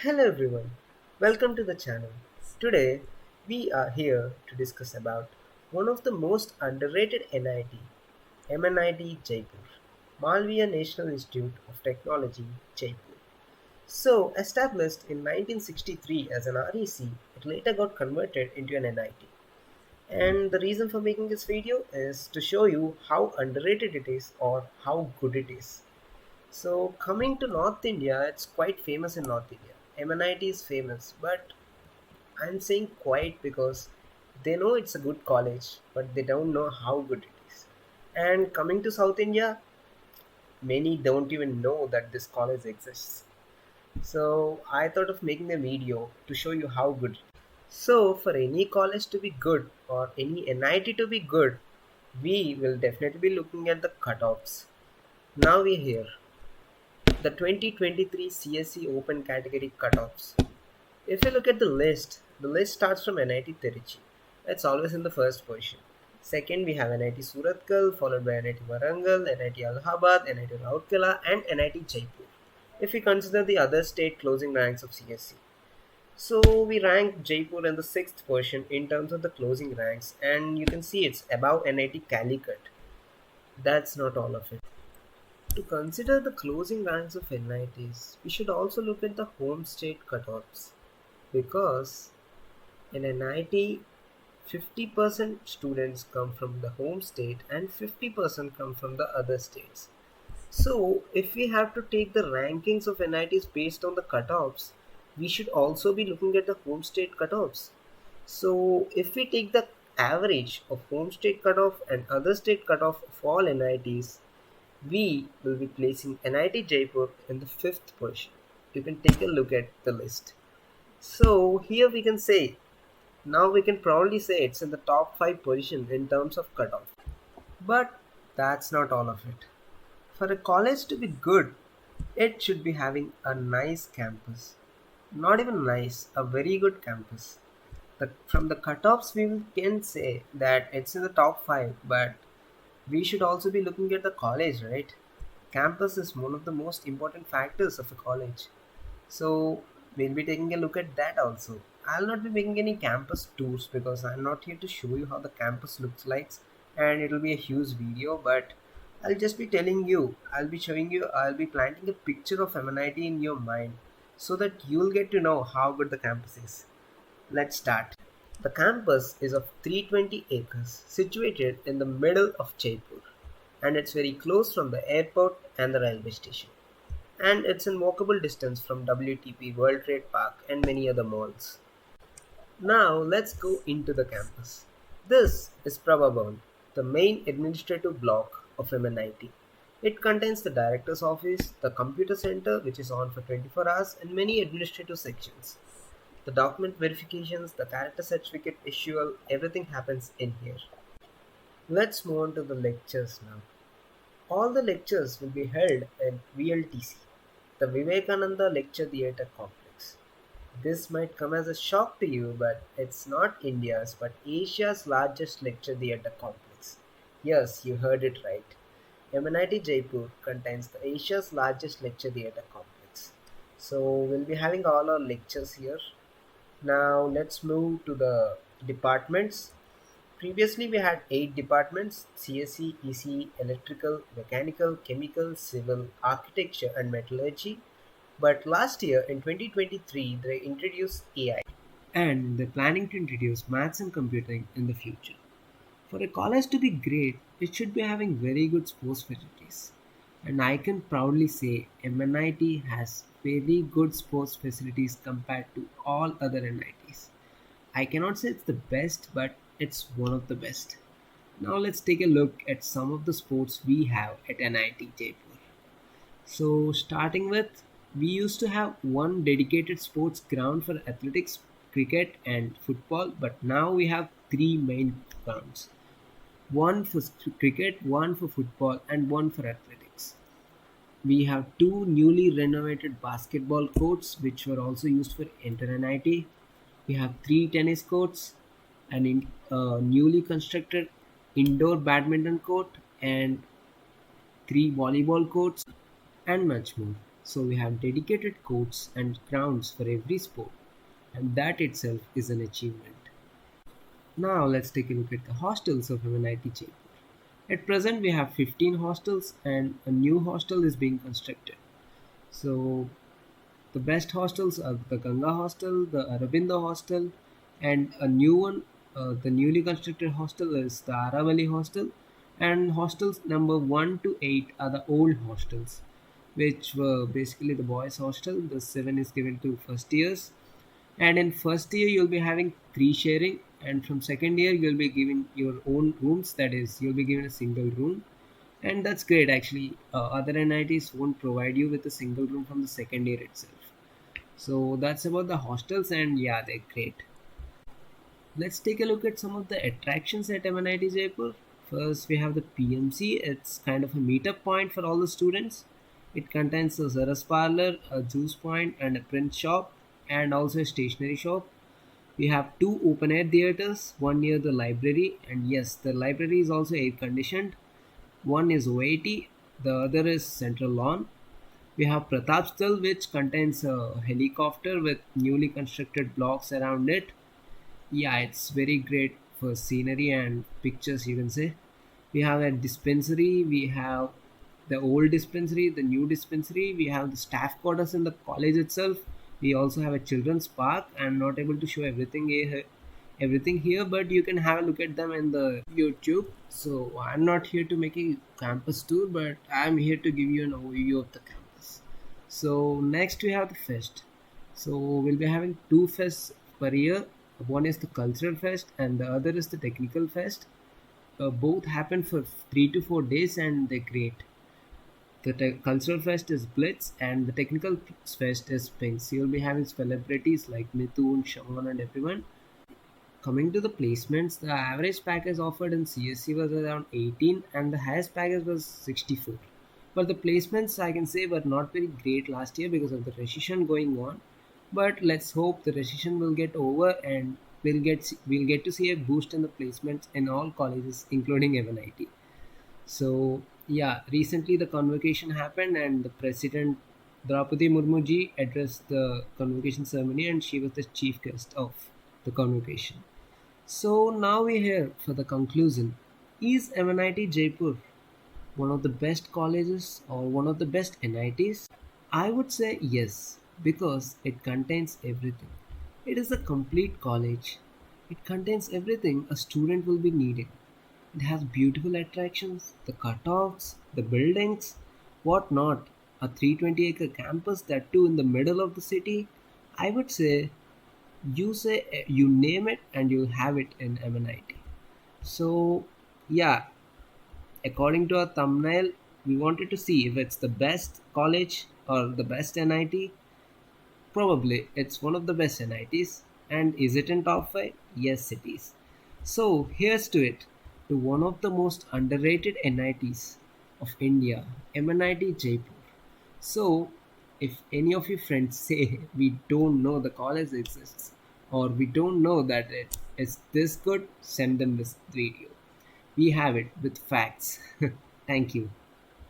Hello everyone, welcome to the channel. Today we are here to discuss about one of the most underrated NIT, MNIT Jaipur, Malviya National Institute of Technology, Jaipur. So established in 1963 as an REC, it later got converted into an NIT. And the reason for making this video is to show you how underrated it is or how good it is. So coming to North India, it's quite famous in North India. MNIT is famous, but I'm saying quite because they know it's a good college, but they don't know how good it is. And coming to South India, many don't even know that this college exists. So I thought of making a video to show you how good. So for any college to be good or any NIT to be good, we will definitely be looking at the cutoffs. Now we're here. The 2023 CSE Open category cutoffs. If you look at the list starts from NIT Tiruchi. It's always in the first position. Second, we have NIT Surathkal, followed by NIT Warangal, NIT Allahabad, NIT Rourkela, and NIT Jaipur. If we consider the other state closing ranks of CSE. So we rank Jaipur in the sixth position in terms of the closing ranks, and you can see it's above NIT Calicut. That's not all of it. To consider the closing ranks of NITs, we should also look at the home state cutoffs because in NIT 50% students come from the home state and 50% come from the other states. So if we have to take the rankings of NITs based on the cutoffs, we should also be looking at the home state cutoffs. So if we take the average of home state cutoff and other state cutoff of all NITs, we will be placing NIT Jaipur in the fifth position. You can take a look at the list. So here we can say, now we can probably say it's in the top 5 position in terms of cutoff. But that's not all of it. For a college to be good, it should be having a nice campus. Not even nice, a very good campus. From the cutoffs, we can say that it's in the top 5, but we should also be looking at the college, right? Campus is one of the most important factors of a college. So we'll be taking a look at that also. I'll not be making any campus tours because I'm not here to show you how the campus looks like, and it'll be a huge video, but I'll just be telling you, I'll be planting a picture of MNIT in your mind so that you'll get to know how good the campus is. Let's start. The campus is of 320 acres, situated in the middle of Jaipur, and it's very close from the airport and the railway station. And it's in walkable distance from WTP World Trade Park and many other malls. Now let's go into the campus. This is Prabhabhavan, the main administrative block of MNIT. It contains the director's office, the computer center which is on for 24 hours and many administrative sections. The document verifications, the character certificate issual, everything happens in here. Let's move on to the lectures now. All the lectures will be held at VLTC, the Vivekananda Lecture Theatre Complex. This might come as a shock to you, but it's not India's but Asia's largest lecture theatre complex. Yes, you heard it right. MNIT Jaipur contains the Asia's largest lecture theatre complex. So we'll be having all our lectures here. Now let's move to the departments. Previously, we had 8 departments: CSE, ECE, Electrical, Mechanical, Chemical, Civil, Architecture, and Metallurgy. But last year, in 2023, they introduced AI. And they're planning to introduce maths and computing in the future. For a college to be great, it should be having very good sports facilities. And I can proudly say MNIT has very good sports facilities compared to all other NITs. I cannot say it's the best, but it's one of the best. Now let's take a look at some of the sports we have at NIT Jaipur. So starting with, we used to have one dedicated sports ground for athletics, cricket and football, but now we have three main grounds. One for cricket, one for football and one for athletics. We have two newly renovated basketball courts which were also used for inter-NIT. We have three tennis courts, newly constructed indoor badminton court, and three volleyball courts, and much more. So we have dedicated courts and grounds for every sport, and that itself is an achievement. Now let's take a look at the hostels of MNIT Jaipur. At present, we have 15 hostels, and a new hostel is being constructed. So the best hostels are the Ganga Hostel, the Aravinda Hostel, and a new one, the newly constructed hostel is the Aravali Hostel. And hostels number 1 to 8 are the old hostels, which were basically the boys' hostel. The 7 is given to first years. And in first year, you'll be having three sharing, and from second year, you'll be given your own rooms. That is, you'll be given a single room, and that's great actually. Other NITs won't provide you with a single room from the second year itself. So that's about the hostels, and yeah, they're great. Let's take a look at some of the attractions at MNIT Jaipur. First, we have the PMC. It's kind of a meetup point for all the students. It contains a Zaras parlor, a juice point, and a print shop, and also a stationery shop. We have two open air theaters, one near the library, and yes, the library is also air conditioned. One is OIT, the other is Central Lawn. We have Pratapstal, which contains a helicopter with newly constructed blocks around it. Yeah, it's very great for scenery and pictures, you can say. We have a dispensary, we have the old dispensary, the new dispensary, we have the staff quarters in the college itself. We also have a children's park. I'm not able to show everything here, but you can have a look at them in the YouTube. So I'm not here to make a campus tour, but I'm here to give you an overview of the campus. So next we have the fest. So we'll be having two fests per year. One is the cultural fest and the other is the technical fest. Both happen for 3 to 4 days and they're great. The cultural fest is Blitz and the technical fest is Pinks. You'll be having celebrities like Mithun, Shaman, and everyone. Coming to the placements, the average package offered in CSC was around 18 and the highest package was 64. But the placements I can say were not very great last year because of the recession going on. But let's hope the recession will get over and we'll get to see a boost in the placements in all colleges, including MNIT. So yeah, recently the convocation happened and the president Draupadi Murmu ji addressed the convocation ceremony and she was the chief guest of the convocation. So now we're here for the conclusion. Is MNIT Jaipur one of the best colleges or one of the best NITs? I would say yes, because it contains everything. It is a complete college. It contains everything a student will be needing. It has beautiful attractions, the cutoffs, the buildings, what not. A 320-acre campus, that too in the middle of the city. I would say you name it and you'll have it in MNIT. So yeah, according to our thumbnail, we wanted to see if it's the best college or the best NIT. Probably it's one of the best NITs. And is it in top 5? Yes, it is. So here's to it, to one of the most underrated NITs of India, MNIT Jaipur. So if any of your friends say we don't know the college exists or we don't know that it is this good, send them this video. We have it with facts. Thank you.